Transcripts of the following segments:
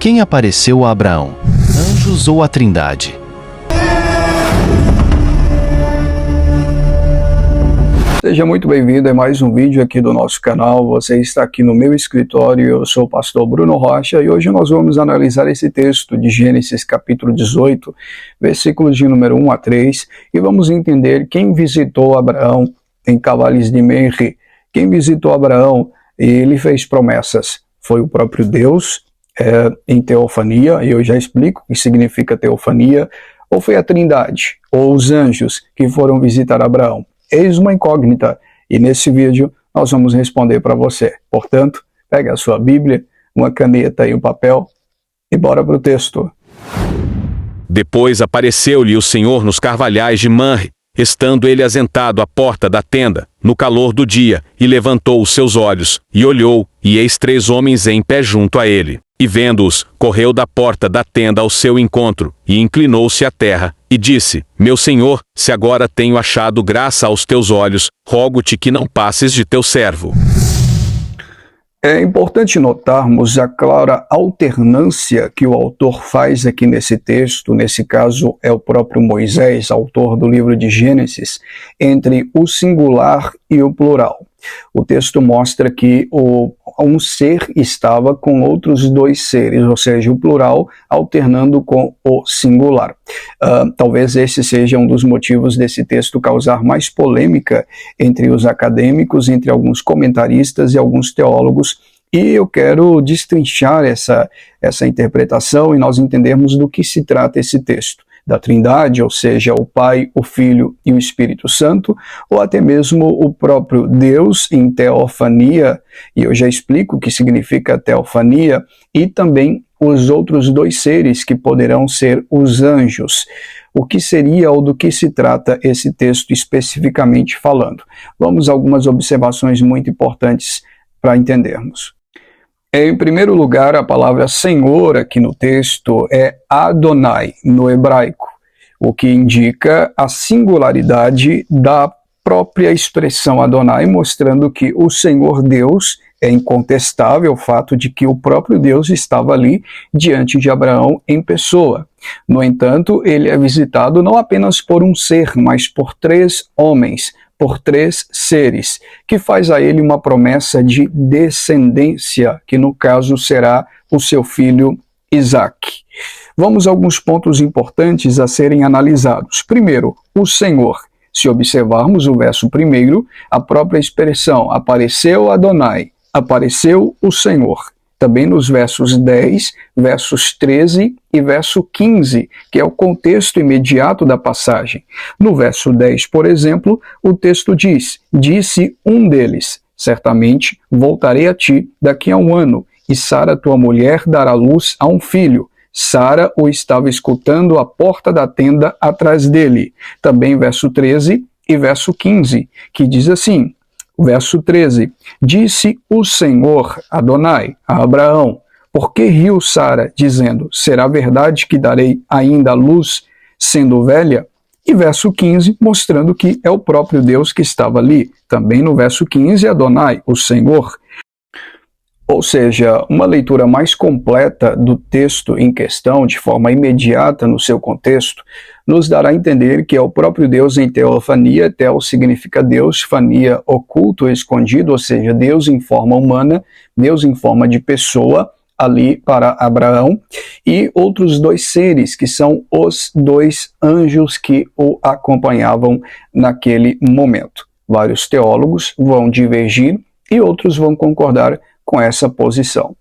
Quem apareceu a Abraão? Anjos ou a Trindade? Seja muito bem-vindo a mais um vídeo aqui do nosso canal. Você está aqui no meu escritório, eu sou o pastor Bruno Rocha e hoje nós vamos analisar esse texto de Gênesis capítulo 18, versículos de número 1 a 3 e vamos entender quem visitou Abraão em Cavales de Menre. Quem visitou Abraão e ele fez promessas foi o próprio Deus em teofania, e eu já explico o que significa teofania, ou foi a Trindade, ou os anjos que foram visitar Abraão. Eis uma incógnita, e nesse vídeo nós vamos responder para você. Portanto, pegue a sua Bíblia, uma caneta e um papel, e bora para o texto. Depois apareceu-lhe o Senhor nos carvalhais de Manre, estando ele assentado à porta da tenda, no calor do dia, e levantou os seus olhos, e olhou, e eis 3 homens em pé junto a ele. E vendo-os, correu da porta da tenda ao seu encontro, e inclinou-se à terra, e disse: Meu senhor, se agora tenho achado graça aos teus olhos, rogo-te que não passes de teu servo. É importante notarmos a clara alternância que o autor faz aqui nesse texto, nesse caso é o próprio Moisés, autor do livro de Gênesis, entre o singular e o plural. O texto mostra que um ser estava com outros 2 seres, ou seja, o plural alternando com o singular. Talvez esse seja um dos motivos desse texto causar mais polêmica entre os acadêmicos, entre alguns comentaristas e alguns teólogos, e eu quero destrinchar essa interpretação e nós entendermos do que se trata esse texto. Da Trindade, ou seja, o Pai, o Filho e o Espírito Santo, ou até mesmo o próprio Deus em teofania, e eu já explico o que significa teofania, e também os outros 2 seres que poderão ser os anjos. O que seria ou do que se trata esse texto especificamente falando? Vamos a algumas observações muito importantes para entendermos. Em primeiro lugar, a palavra Senhor aqui no texto é Adonai, no hebraico, o que indica a singularidade da própria expressão Adonai, mostrando que o Senhor Deus é incontestável o fato de que o próprio Deus estava ali diante de Abraão em pessoa. No entanto, ele é visitado não apenas por um ser, mas por 3 homens, por 3 seres, que faz a ele uma promessa de descendência, que no caso será o seu filho Isaac. Vamos a alguns pontos importantes a serem analisados. Primeiro, o Senhor. Se observarmos o verso 1, a própria expressão apareceu Adonai, apareceu o Senhor. Também nos versos 10, versos 13 e verso 15, que é o contexto imediato da passagem. No verso 10, por exemplo, o texto diz: Disse um deles, certamente voltarei a ti daqui a 1 ano, e Sara, tua mulher, dará luz a um filho. Sara o estava escutando à porta da tenda atrás dele. Também verso 13 e verso 15, que diz assim: Verso 13, disse o Senhor, Adonai, a Abraão, por que riu Sara, dizendo, será verdade que darei ainda a luz, sendo velha? E verso 15, mostrando que é o próprio Deus que estava ali. Também no verso 15, Adonai, o Senhor. Ou seja, uma leitura mais completa do texto em questão, de forma imediata no seu contexto, nos dará a entender que é o próprio Deus em teofania. Teo significa Deus, fania, oculto, escondido, ou seja, Deus em forma humana, Deus em forma de pessoa, ali para Abraão, e outros 2 seres, que são os 2 anjos que o acompanhavam naquele momento. Vários teólogos vão divergir e outros vão concordar com essa posição.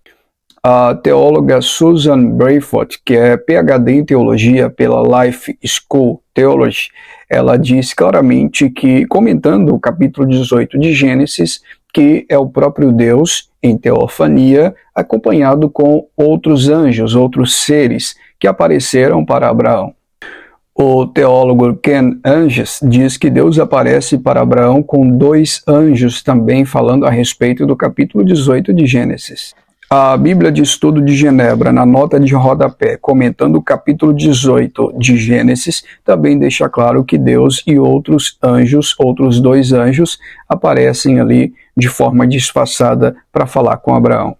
A teóloga Susan Brayford, que é PhD em teologia pela Life School Theology, ela diz claramente que, comentando o capítulo 18 de Gênesis, que é o próprio Deus em teofania, acompanhado com outros anjos, outros seres que apareceram para Abraão. O teólogo Ken Anges diz que Deus aparece para Abraão com 2 anjos também, falando a respeito do capítulo 18 de Gênesis. A Bíblia de Estudo de Genebra, na nota de rodapé, comentando o capítulo 18 de Gênesis, também deixa claro que Deus e outros anjos, outros 2 anjos, aparecem ali de forma disfarçada para falar com Abraão.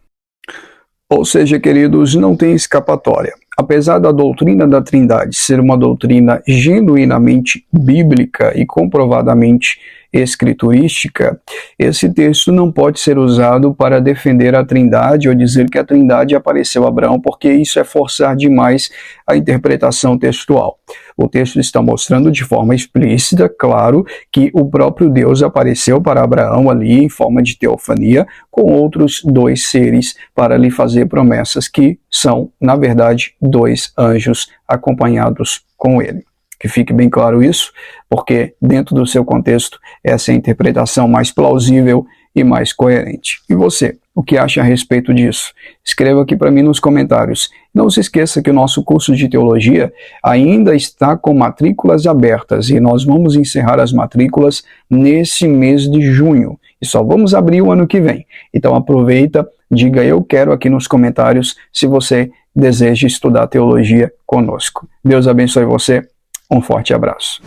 Ou seja, queridos, não tem escapatória. Apesar da doutrina da Trindade ser uma doutrina genuinamente bíblica e comprovadamente escriturística, esse texto não pode ser usado para defender a Trindade ou dizer que a Trindade apareceu a Abraão, porque isso é forçar demais a interpretação textual. O texto está mostrando de forma explícita, claro, que o próprio Deus apareceu para Abraão ali em forma de teofania com outros dois seres para lhe fazer promessas que são, na verdade, dois anjos acompanhados com ele. Que fique bem claro isso, porque dentro do seu contexto, essa é a interpretação mais plausível e mais coerente. E você, o que acha a respeito disso? Escreva aqui para mim nos comentários. Não se esqueça que o nosso curso de teologia ainda está com matrículas abertas e nós vamos encerrar as matrículas nesse mês de junho. E só vamos abrir o ano que vem. Então aproveita, diga eu quero aqui nos comentários se você deseja estudar teologia conosco. Deus abençoe você. Um forte abraço.